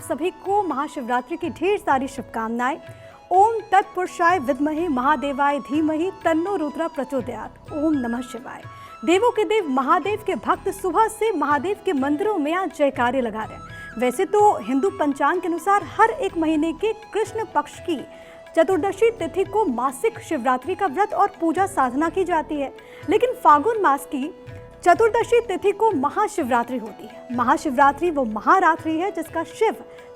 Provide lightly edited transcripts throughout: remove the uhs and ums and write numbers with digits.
सभी को महाशिवरात्रि की ढेर सारी शुभकामनाएं। ओम तत्पुरुषाय विद्महे महादेवाय धीमहि तन्नो रुद्र प्रचोदयात्। ओम नमः शिवाय। देवों के देव महादेव के भक्त सुबह से महादेव के मंदिरों में आज जयकारे लगा रहे हैं। वैसे तो हिंदू पंचांग के अनुसार हर एक महीने के कृष्ण पक्ष की चतुर्दशी तिथि को मासिक शिवरात्रि का व्रत और पूजा साधना की जाती है, लेकिन फागुन मास की चतुर्दशी तिथि को महाशिवरात्रि होती है। महाशिवरात्रि वो महारात्रि है जिसका शिव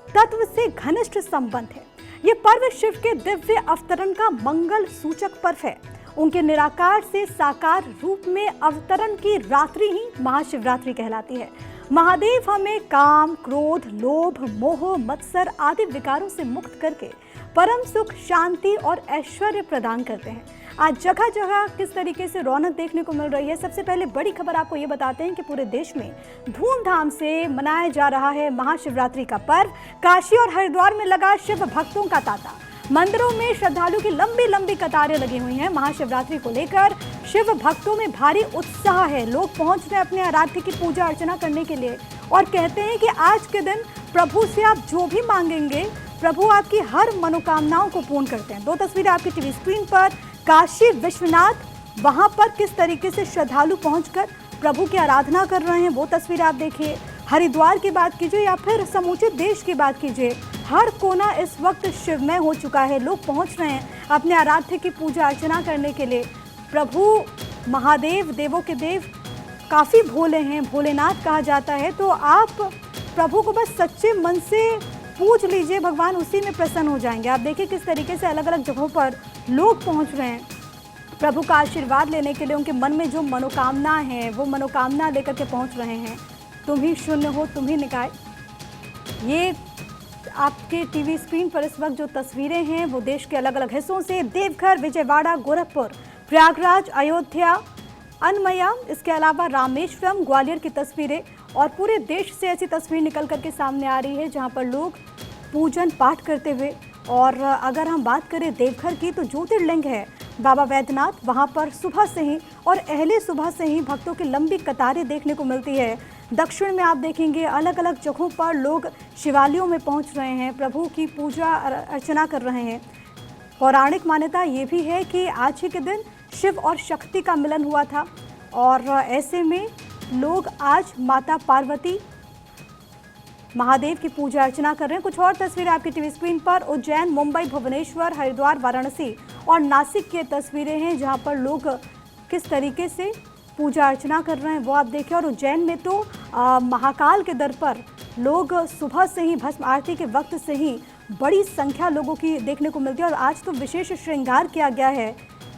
तत्व से घनिष्ठ संबंध है। ये पर्व शिव के दिव्य अवतरण का मंगल सूचक पर्व है। उनके निराकार से साकार रूप में अवतरण की रात्रि ही महाशिवरात्रि कहलाती है। महादेव हमें काम, क्रोध, लोभ, मोह, मत्सर आदि विकारों से मुक्त करके परम सुख, शांति और ऐश्वर्य प्रदान करते हैं। आज जगह जगह किस तरीके से रौनक देखने को मिल रही है। सबसे पहले बड़ी खबर आपको ये बताते हैं कि पूरे देश में धूमधाम से मनाया जा रहा है महाशिवरात्रि का पर्व। काशी और हरिद्वार में लगा शिव भक्तों का तांता। मंदिरों में श्रद्धालुओं की लंबी लंबी कतारें लगी हुई हैं। महाशिवरात्रि को लेकर शिव भक्तों में भारी उत्साह है। लोग पहुंच रहे हैं अपने आराध्य की पूजा अर्चना करने के लिए और कहते हैं कि आज के दिन प्रभु से आप जो भी मांगेंगे प्रभु आपकी हर मनोकामनाओं को पूर्ण करते हैं। दो तस्वीरें आपकी टीवी स्क्रीन पर। काशी विश्वनाथ, वहां पर किस तरीके से श्रद्धालु पहुंचकर प्रभु की आराधना कर रहे हैं वो तस्वीर आप देखिए। हरिद्वार की बात कीजिए या फिर समूचे देश की बात कीजिए, हर कोना इस वक्त शिवमय हो चुका है। लोग पहुंच रहे हैं अपने आराध्य की पूजा अर्चना करने के लिए। प्रभु महादेव, देवों के देव, काफ़ी भोले हैं, भोलेनाथ कहा जाता है। तो आप प्रभु को बस सच्चे मन से पूछ लीजिए, भगवान उसी में प्रसन्न हो जाएंगे। आप देखिए किस तरीके से अलग अलग जगहों पर लोग पहुंच रहे हैं प्रभु का आशीर्वाद लेने के लिए। उनके मन में जो मनोकामना है वो मनोकामना लेकर के पहुंच रहे हैं। तुम ही शून्य हो, तुम ही निकाय। ये आपके टीवी स्क्रीन पर इस वक्त जो तस्वीरें हैं वो देश के अलग अलग हिस्सों से, देवघर, विजयवाड़ा, गोरखपुर, प्रयागराज, अयोध्या, अनमया, इसके अलावा रामेश्वरम, ग्वालियर की तस्वीरें और पूरे देश से ऐसी तस्वीर निकल करके सामने आ रही है जहां पर लोग पूजन पाठ करते हुए। और अगर हम बात करें देवघर की तो ज्योतिर्लिंग है बाबा वैद्यनाथ, वहां पर सुबह से ही और अहले सुबह से ही भक्तों की लंबी कतारें देखने को मिलती है। दक्षिण में आप देखेंगे अलग अलग जगहों पर लोग शिवालयों में पहुंच रहे हैं, प्रभु की पूजा अर्चना कर रहे हैं। पौराणिक मान्यता ये भी है कि आज ही के दिन शिव और शक्ति का मिलन हुआ था और ऐसे में लोग आज माता पार्वती, महादेव की पूजा अर्चना कर रहे हैं। कुछ और तस्वीरें आपकी टीवी स्क्रीन पर। उज्जैन, मुंबई, भुवनेश्वर, हरिद्वार, वाराणसी और नासिक की तस्वीरें हैं जहां पर लोग किस तरीके से पूजा अर्चना कर रहे हैं वो आप देखिए। और उज्जैन में तो महाकाल के दर पर लोग सुबह से ही भस्म आरती के वक्त से ही बड़ी संख्या लोगों की देखने को मिलती है और आज तो विशेष श्रृंगार किया गया है।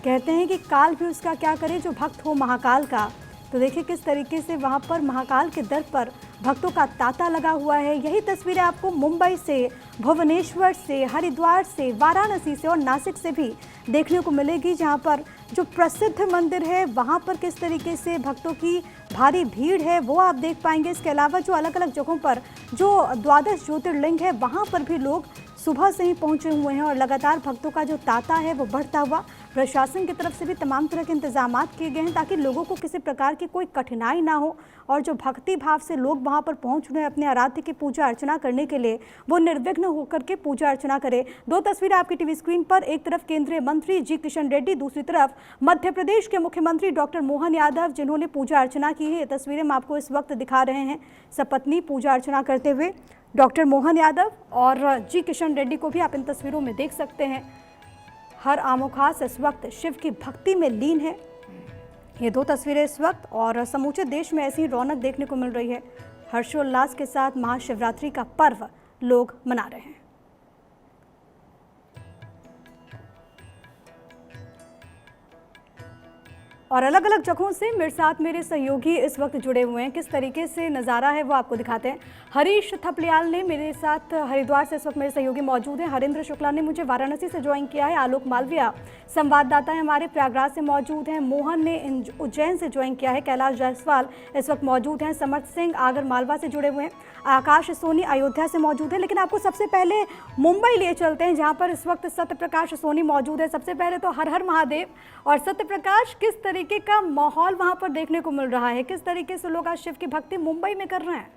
कहते हैं कि काल भी उसका क्या करे जो भक्त हो महाकाल का। तो देखिए किस तरीके से वहाँ पर महाकाल के दर पर भक्तों का तांता लगा हुआ है। यही तस्वीरें आपको मुंबई से, भुवनेश्वर से, हरिद्वार से, वाराणसी से और नासिक से भी देखने को मिलेगी, जहाँ पर जो प्रसिद्ध मंदिर है वहाँ पर किस तरीके से भक्तों की भारी भीड़ है वो आप देख पाएंगे। इसके अलावा जो अलग अलग जगहों पर जो द्वादश ज्योतिर्लिंग है वहाँ पर भी लोग सुबह से ही पहुंचे हुए हैं और लगातार भक्तों का जो तांता है वो बढ़ता हुआ। प्रशासन की तरफ से भी तमाम तरह के इंतजाम किए गए हैं ताकि लोगों को किसी प्रकार की कोई कठिनाई ना हो और जो भक्ति भाव से लोग वहां पर पहुंच रहे हैं अपने आराध्य की पूजा अर्चना करने के लिए वो निर्विघ्न होकर के पूजा अर्चना करें। दो तस्वीरें आपकी टीवी स्क्रीन पर। एक तरफ केंद्रीय मंत्री जी किशन रेड्डी, दूसरी तरफ मध्य प्रदेश के मुख्यमंत्री डॉक्टर मोहन यादव जिन्होंने पूजा अर्चना की है। ये तस्वीरें हम आपको इस वक्त दिखा रहे हैं सपत्नी पूजा अर्चना करते हुए। डॉक्टर मोहन यादव और जी किशन रेड्डी को भी आप इन तस्वीरों में देख सकते हैं। हर आमो खास इस वक्त शिव की भक्ति में लीन है। ये दो तस्वीरें इस वक्त और समूचे देश में ऐसी रौनक देखने को मिल रही है। हर्षोल्लास के साथ महाशिवरात्रि का पर्व लोग मना रहे हैं। और अलग अलग जगहों से मेरे साथ मेरे सहयोगी इस वक्त जुड़े हुए हैं। किस तरीके से नज़ारा है वो आपको दिखाते हैं। हरीश थपलियाल ने मेरे साथ हरिद्वार से इस वक्त मेरे सहयोगी मौजूद हैं। हरेंद्र शुक्ला ने मुझे वाराणसी से ज्वाइन किया है। आलोक मालविया संवाददाता है हमारे, प्रयागराज से मौजूद हैं। मोहन ने उज्जैन से ज्वाइन किया है। कैलाश जायसवाल इस वक्त मौजूद हैं। समर्थ सिंह आगर मालवा से जुड़े हुए हैं। आकाश सोनी अयोध्या से मौजूद है। लेकिन आपको सबसे पहले मुंबई लिए चलते हैं जहाँ पर इस वक्त सत्य प्रकाश सोनी मौजूद है। सबसे पहले तो हर हर महादेव। और सत्य प्रकाश, किस तरीके का माहौल वहाँ पर देखने को मिल रहा है, किस तरीके से लोग आज शिव की भक्ति मुंबई में कर रहे हैं?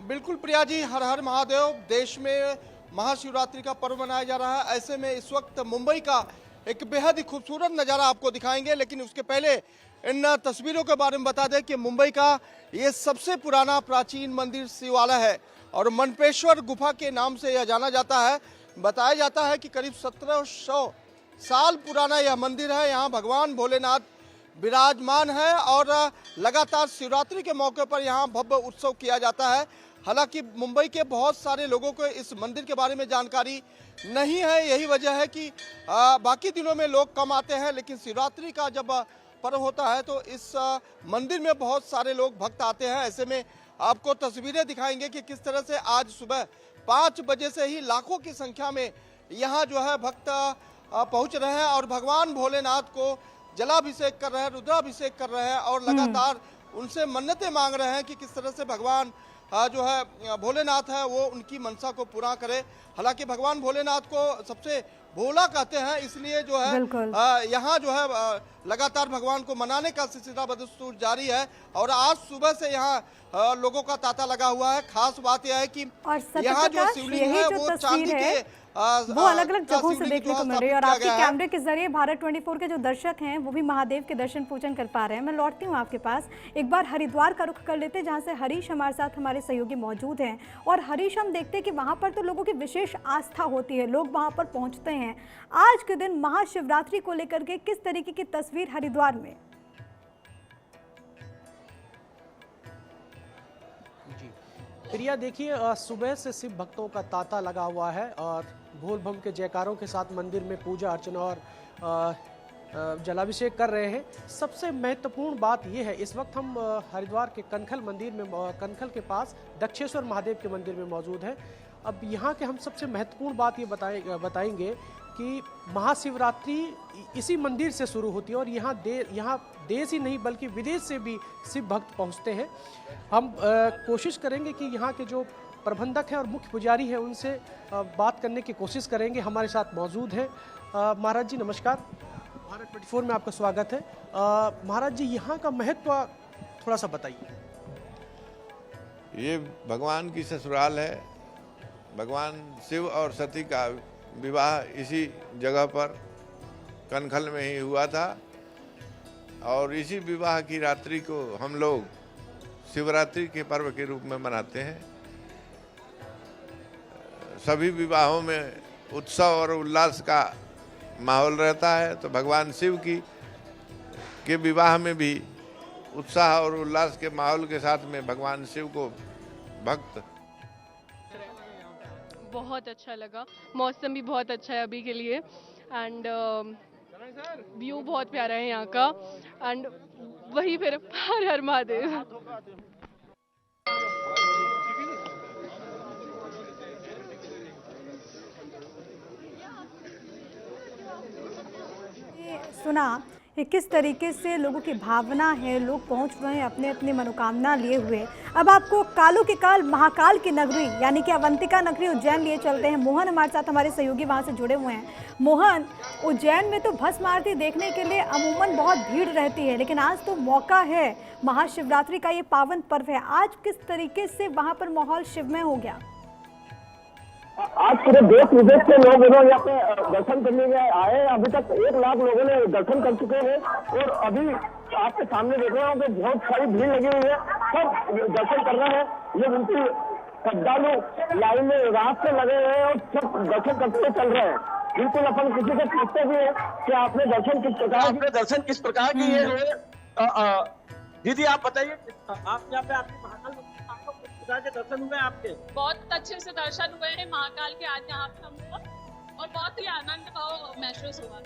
बिल्कुल प्रिया जी, हर हर महादेव। देश में महाशिवरात्रि का पर्व मनाया जा रहा है। ऐसे में इस वक्त मुंबई का एक बेहद ही खूबसूरत नज़ारा आपको दिखाएंगे, लेकिन उसके पहले इन तस्वीरों के बारे में बता दें कि मुंबई का ये सबसे पुराना प्राचीन मंदिर शिवालय है और मनपेश्वर गुफा के नाम से यह जाना जाता है। बताया जाता है कि करीब 1700 साल पुराना यह मंदिर है। यहाँ भगवान भोलेनाथ विराजमान है और लगातार शिवरात्रि के मौके पर यहाँ भव्य उत्सव किया जाता है। हालांकि मुंबई के बहुत सारे लोगों को इस मंदिर के बारे में जानकारी नहीं है। यही वजह है कि बाकी दिनों में लोग कम आते हैं, लेकिन शिवरात्रि का जब पर्व होता है तो इस मंदिर में बहुत सारे लोग भक्त आते हैं। ऐसे में आपको तस्वीरें दिखाएंगे कि किस तरह से आज सुबह 5 बजे से ही लाखों की संख्या में यहाँ जो है भक्त पहुँच रहे हैं और भगवान भोलेनाथ को जलाभिषेक कर रहे हैं, रुद्राभिषेक कर रहे हैं और लगातार उनसे मन्नतें मांग रहे हैं कि किस तरह से भगवान जो है भोलेनाथ है वो उनकी मनसा को पूरा करे। हालांकि भगवान भोलेनाथ को सबसे भोला कहते हैं, इसलिए जो है यहाँ जो है लगातार भगवान को मनाने का सिलसिला बदस्तूर जारी है और आज सुबह से यहाँ लोगों का तांता लगा हुआ है। खास बात यह है कि यहाँ जो शिवलिंग है वो चांदी के वो अलग अलग जगहों से देखने को मिल रही है और आपके कैमरे के जरिए भारत 24 के जो दर्शक हैं वो भी महादेव के दर्शन पूजन कर पा रहे हैं। मैं लौटती हूँ आपके पास, एक बार हरिद्वार का रुख कर लेते हैं जहाँ से हरीश हमारे साथ हमारे सहयोगी मौजूद हैं। और हरीश, हम देखते हैं कि वहाँ पर तो लोगों की विशेष आस्था होती है, लोग वहाँ पर पहुँचते हैं। आज के दिन महाशिवरात्रि को लेकर के किस तरीके की तस्वीर हरिद्वार में? प्रिया, देखिए सुबह से शिव भक्तों का तांता लगा हुआ है और भोल बम के जयकारों के साथ मंदिर में पूजा अर्चना और जलाभिषेक कर रहे हैं। सबसे महत्वपूर्ण बात यह है, इस वक्त हम हरिद्वार के कनखल मंदिर में, कनखल के पास दक्षेश्वर महादेव के मंदिर में मौजूद हैं। अब यहाँ के हम सबसे महत्वपूर्ण बात ये बताएंगे कि महाशिवरात्रि इसी मंदिर से शुरू होती है और यहाँ देश ही नहीं बल्कि विदेश से भी शिव भक्त पहुँचते हैं। हम कोशिश करेंगे कि यहाँ के जो प्रबंधक हैं और मुख्य पुजारी हैं उनसे बात करने की कोशिश करेंगे। हमारे साथ मौजूद हैं महाराज जी, नमस्कार। भारत 24 में आपका स्वागत है। महाराज जी, यहाँ का महत्व थोड़ा सा बताइए। ये भगवान की ससुराल है। भगवान शिव और सती का विवाह इसी जगह पर कनखल में ही हुआ था और इसी विवाह की रात्रि को हम लोग शिवरात्रि के पर्व के रूप में मनाते हैं। सभी विवाहों में उत्सव और उल्लास का माहौल रहता है, तो भगवान शिव के विवाह में भी उत्साह और उल्लास के माहौल के साथ में भगवान शिव को भक्त। बहुत अच्छा लगा, मौसम भी बहुत अच्छा है अभी के लिए एंड व्यू बहुत प्यारा है यहाँ का एंड वही फिर हर हर महादेव। सुना कि किस तरीके से लोगों की भावना है, लोग पहुंच रहे हैं अपने अपने मनोकामना लिए हुए। अब आपको कालों के काल महाकाल की नगरी यानी कि अवंतिका नगरी उज्जैन लिए चलते हैं। मोहन हमारे साथ, हमारे सहयोगी वहां से जुड़े हुए हैं। मोहन, उज्जैन में तो भस्म आरती देखने के लिए अमूमन बहुत भीड़ रहती है, लेकिन आज तो मौका है, महाशिवरात्रि का ये पावन पर्व है। आज किस तरीके से वहाँ पर माहौल शिवमय हो गया? आज पूरे देश विदेश से लोग यहाँ पे दर्शन करने के आए। अभी तक 1 लाख लोगों ने दर्शन कर चुके हैं और अभी आपके सामने देख रहे हो कि बहुत सारी भीड़ लगी हुई है, सब दर्शन कर रहे हैं। ये बिल्कुल श्रद्धालु लाइन में रात से लगे हुए हैं और सब दर्शन करते चल रहे हैं। बिल्कुल अपन किसी से पूछते भी है कि आपने दर्शन किस प्रकार किए हैं। दीदी आप बताइए, आप यहाँ पे आपके महाकाल के दर्शन हुए आपके? बहुत अच्छे से दर्शन हुए हैं महाकाल के आज यहाँ पे हमको और बहुत ही आनंद भाव महसूस हुआ।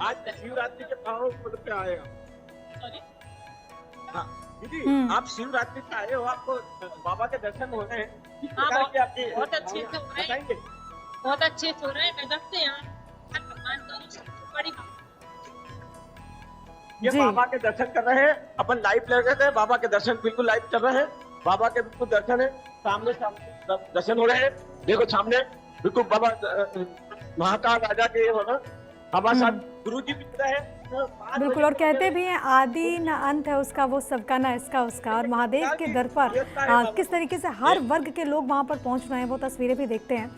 आज शिवरात्रि के भाव पे आए हो? सॉरी हाँ दीदी, आप शिवरात्रि पे आए हो, आपको बाबा के दर्शन हो रहे हैं? बहुत अच्छे से हो रहे हैं, बहुत अच्छे से हो रहे हैं। गजब से यहाँ बड़ी ये बाबा के दर्शन कर रहे हैं। अपन लाइव ले रहे थे, बाबा के दर्शन बिल्कुल लाइव कर रहे हैं। बाबा के बिल्कुल दर्शन है, सामने दर्शन हो रहे हैं। देखो सामने बिल्कुल बाबा महाकाल राजा के ये होना। हमारे साथ गुरु जी भी जुड़े हैं। बिल्कुल, और कहते भी हैं आदि न अंत है उसका, वो सबका ना इसका उसका। और महादेव के दर पर किस तरीके से हर वर्ग के लोग वहां पर पहुंच रहे हैं, वो तस्वीरें भी देखते हैं।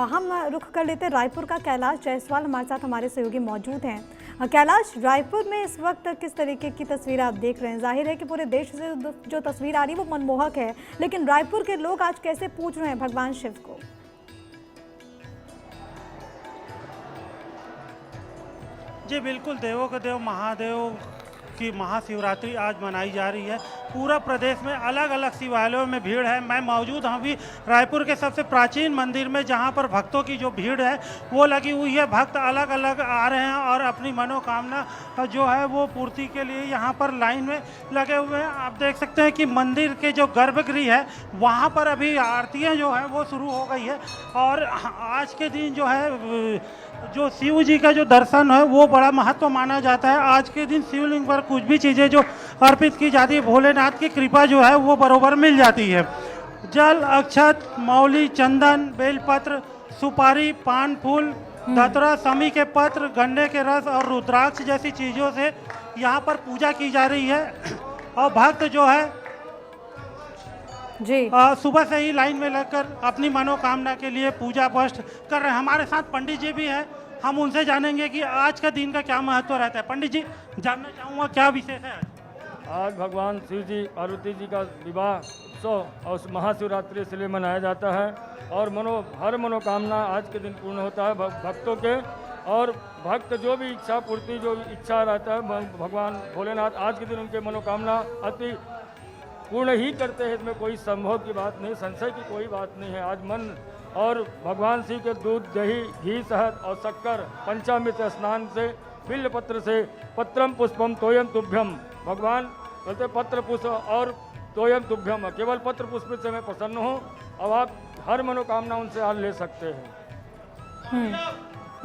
हम रुख कर लेते हैं रायपुर का। कैलाश जायसवाल हमारे साथ हमारे सहयोगी मौजूद हैं। कैलाश, रायपुर में इस वक्त किस तरीके की तस्वीर आप देख रहे हैं? जाहिर है कि पूरे देश से जो तस्वीर आ रही है वो मनमोहक है, लेकिन रायपुर के लोग आज कैसे पूज रहे हैं भगवान शिव को? जी बिल्कुल, देवों के देव महादेव की महाशिवरात्रि आज मनाई जा रही है। पूरा प्रदेश में अलग अलग शिवालयों में भीड़ है। मैं मौजूद हूँ अभी रायपुर के सबसे प्राचीन मंदिर में, जहाँ पर भक्तों की जो भीड़ है वो लगी हुई है। भक्त अलग अलग आ रहे हैं और अपनी मनोकामना जो है वो पूर्ति के लिए यहाँ पर लाइन में लगे हुए हैं। आप देख सकते हैं कि मंदिर के जो गर्भगृह है वहाँ पर अभी आरतियाँ जो है वो शुरू हो गई है। और आज के दिन जो है जो शिव जी का जो दर्शन है वो बड़ा महत्व माना जाता है। आज के दिन शिवलिंग पर कुछ भी चीज़ें जो अर्पित की जाती है, भोलेनाथ की कृपा जो है वो बरोबर मिल जाती है। जल, अक्षत, मौली, चंदन, बेलपत्र, सुपारी, पान फूल, धतूरा, समी के पत्र, गन्ने के रस और रुद्राक्ष जैसी चीज़ों से यहाँ पर पूजा की जा रही है। और भक्त जो है जी सुबह से ही लाइन में लगकर अपनी मनोकामना के लिए पूजा पष्ट कर रहे हैं। हमारे साथ पंडित जी भी हैं, हम उनसे जानेंगे कि आज का दिन का क्या महत्व रहता है। पंडित जी, जानना चाहूँगा क्या विशेष है आज? भगवान शिव जी पार्वती जी का विवाह उत्सव और महाशिवरात्रि इसलिए मनाया जाता है और हर मनोकामना आज के दिन पूर्ण होता है भक्तों के। और भक्त जो भी इच्छा पूर्ति जो इच्छा रहता है भगवान भोलेनाथ आज के दिन उनके मनोकामना अति पूर्ण ही करते हैं। इसमें कोई संभव की बात नहीं, संशय की कोई बात नहीं है। आज मन और भगवान शिव के दूध, दही, घी, शहद और शक्कर पंचामृत स्नान से, बिल्व पत्र से, पत्रम पुष्पम तोयम तुभ्यम, भगवान बोलते पत्र पुष्प और तोयम तुभ्यम, केवल पत्र पुष्प से मैं प्रसन्न हूँ। अब आप हर मनोकामना उनसे आज ले सकते हैं।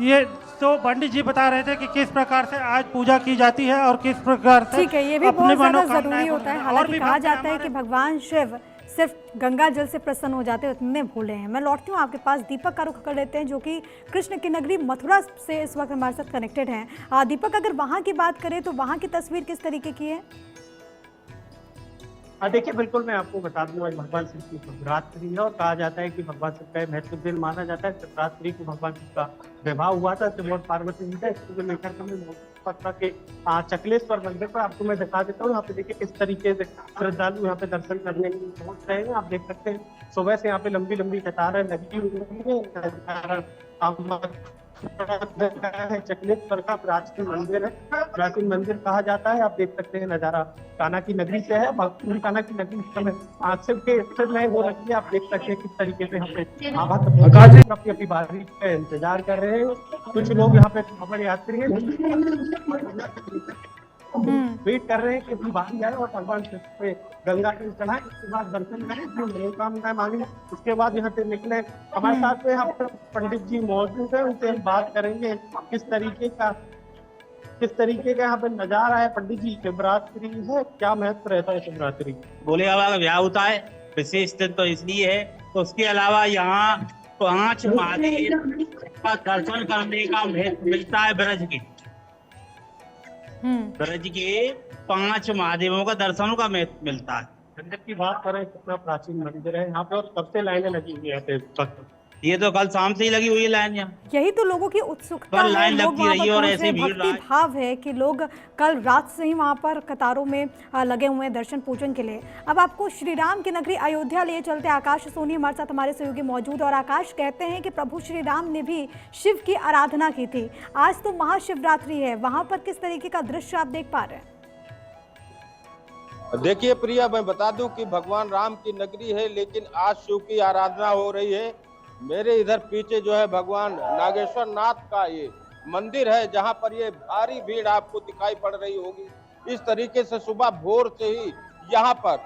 ये तो पंडित जी बता रहे थे कि किस प्रकार से आज पूजा की जाती है और किस प्रकार से ठीक है, ये भी बहुत ज़्यादा ज़रूरी होता है। हालांकि कहा जाता है कि भगवान शिव सिर्फ गंगा जल से प्रसन्न हो जाते हैं, इतने भोले हैं। मैं लौटती हूँ आपके पास, दीपक का रुख कर लेते हैं जो कि कृष्ण की नगरी मथुरा से इस वक्त हमारे साथ कनेक्टेड हैं। दीपक, अगर वहाँ की बात करें तो वहाँ की तस्वीर किस तरीके की है? देखिए, बिल्कुल मैं आपको बता दूं, आज भगवान शिव की शिवरात्रि है और कहा जाता है कि भगवान शिव का महत्व दिन माना जाता है। शिवरात्रि को भगवान शिव का विवाह हुआ था शिव और पार्वती जी का। इसको लेकर पटना के चकलेश्वर मंदिर पर आपको मैं दिखा देता हूँ। यहाँ पे देखिए किस तरीके से श्रद्धालु यहाँ पे दर्शन करने के लिए पहुंच रहे हैं। आप देख सकते हैं सुबह से यहाँ पे लंबी लंबी कतारें लगी हुई है। चकलेश्वर का प्राचीन मंदिर है, प्राचीन मंदिर कहा जाता है। आप देख सकते हैं नजारा कान्हा की नगरी से है। पूरी कान्हा की नगरी इस समय शिव के स्थिर में हो रखी है। आप देख सकते हैं किस तरीके से यहाँ पे अपनी बारी का इंतजार कर रहे हैं। कुछ लोग यहाँ पे हमारे यात्री वेट कर रहे हैं कि अपनी बारी आए और भगवान शिव पे गंगा जल चढ़ाए, उसके बाद दर्शन करें, अपनी मनोकामनाएं मांगे, उसके बाद यहाँ से निकले। हमारे साथ में यहाँ पर पंडित जी मौजूद है, उनसे हम बात करेंगे किस तरीके का यहाँ पे नजारा है। पंडित जी, शिवरात्रि है, क्या महत्व रहता है शिवरात्रि? भोले बाबा का ब्याह होता है, विशेष दिन तो इसलिए है। तो उसके अलावा यहाँ 5 महादेव का दर्शन करने का मिलता है। ब्रज के 5 महादेवों का दर्शनों का मिलता है। मंदिर की बात करें, कितना प्राचीन मंदिर है यहाँ पे और कब से लाइनें लगी हुई है? ये तो कल शाम से ही लगी हुई है लाइन यहाँ। यही तो लोगों की उत्सुकता है, लाइन लोग लगती वहाँ रही पर और पहुँच ऐसे रहे, भीड़ भक्ति भाव है कि लोग कल रात से ही वहाँ पर कतारों में लगे हुए हैं दर्शन पूजन के लिए। अब आपको श्री राम की नगरी अयोध्या लिए चलते। आकाश सोनी हमारे साथ हमारे सहयोगी मौजूद। और आकाश, कहते हैं कि प्रभु श्री राम ने भी शिव की आराधना की थी। आज तो महाशिवरात्रि है, वहाँ पर किस तरीके का दृश्य आप देख पा रहे हैं? देखिए प्रिया, मैं बता दूं कि भगवान राम की नगरी है, लेकिन आज शिव की आराधना हो रही है। मेरे इधर पीछे जो है भगवान नागेश्वर नाथ का ये मंदिर है, जहां पर ये भारी भीड़ आपको दिखाई पड़ रही होगी। इस तरीके से सुबह भोर से ही यहाँ पर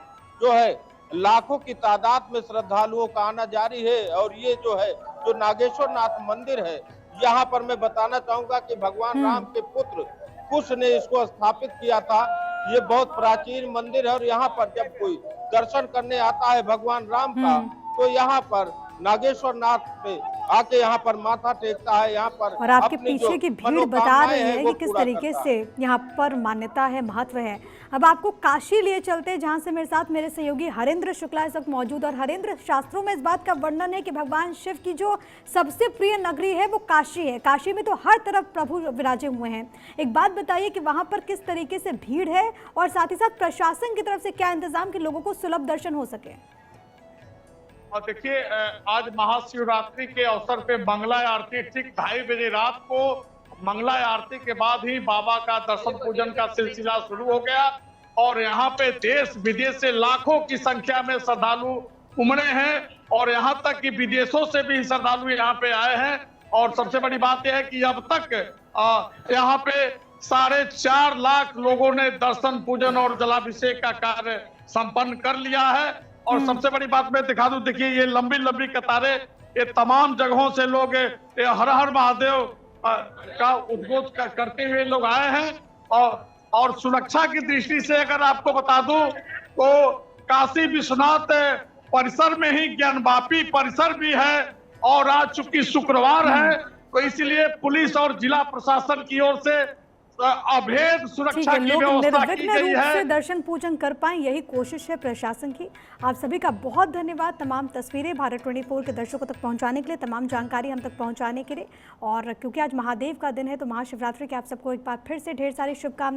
जो है लाखों की तादाद में श्रद्धालुओं का आना जारी है। और ये जो है जो नागेश्वर नाथ मंदिर है, यहाँ पर मैं बताना चाहूंगा कि भगवान राम के पुत्र कुश ने इसको स्थापित किया था। ये बहुत प्राचीन मंदिर है और यहाँ पर जब कोई दर्शन करने आता है भगवान राम का, तो यहाँ पर नागेश्वर नाथ पे आके यहाँ पर माथा टेकता है। यहाँ पर और आपके अपनी जो पीछे की भीड़ बता मनोकामनाएं रही हैं, है वो कि किस पूरा तरीके करता से है। यहाँ पर मान्यता है, महत्व है। अब आपको काशी लिए चलते हैं, जहाँ से मेरे साथ मेरे सहयोगी हरेंद्र शुक्ला इस वक्त मौजूद। और हरेंद्र, शास्त्रों में इस बात का वर्णन है कि भगवान शिव की जो सबसे प्रिय नगरी है वो काशी है। काशी में तो हर तरफ प्रभु विराजे हुए हैं। एक बात बताइए कि वहाँ पर किस तरीके से भीड़ है और साथ ही साथ प्रशासन की तरफ से क्या इंतजाम कि लोगों को सुलभ दर्शन हो सके। और देखिए, आज महाशिवरात्रि के अवसर पे मंगला आरती ठीक 2:30 बजे रात को मंगला आरती के बाद ही बाबा का दर्शन पूजन का सिलसिला शुरू हो गया। और यहाँ पे देश विदेश से लाखों की संख्या में श्रद्धालु उमड़े हैं और यहाँ तक कि विदेशों से भी श्रद्धालु यहाँ पे आए हैं। और सबसे बड़ी बात यह है कि अब तक यहाँ पे 4.5 लाख लोगों ने दर्शन पूजन और जलाभिषेक का कार्य संपन्न कर लिया है। और सबसे बड़ी बात मैं दिखा दूं, देखिए ये लंबी लंबी कतारें, ये तमाम जगहों से लोग हर हर महादेव का उद्घोष करते हुए लोग आए हैं। और सुरक्षा की दृष्टि से अगर आपको बता दूं तो काशी विश्वनाथ परिसर में ही ज्ञानवापी परिसर भी है। और आज चूंकि शुक्रवार है तो इसलिए पुलिस और जिला प्रशासन की ओर से अभेद सुरक्षा की व्यवस्था की गई है। से दर्शन पूजन कर पाएं, यही कोशिश है प्रशासन की। आप सभी का बहुत धन्यवाद तमाम तस्वीरें भारत 24 के दर्शकों तक पहुंचाने के लिए, तमाम जानकारी हम तक पहुंचाने के लिए। और क्योंकि आज महादेव का दिन है तो महाशिवरात्रि की आप सबको एक बार फिर से ढेर सारी शुभकामनाएं।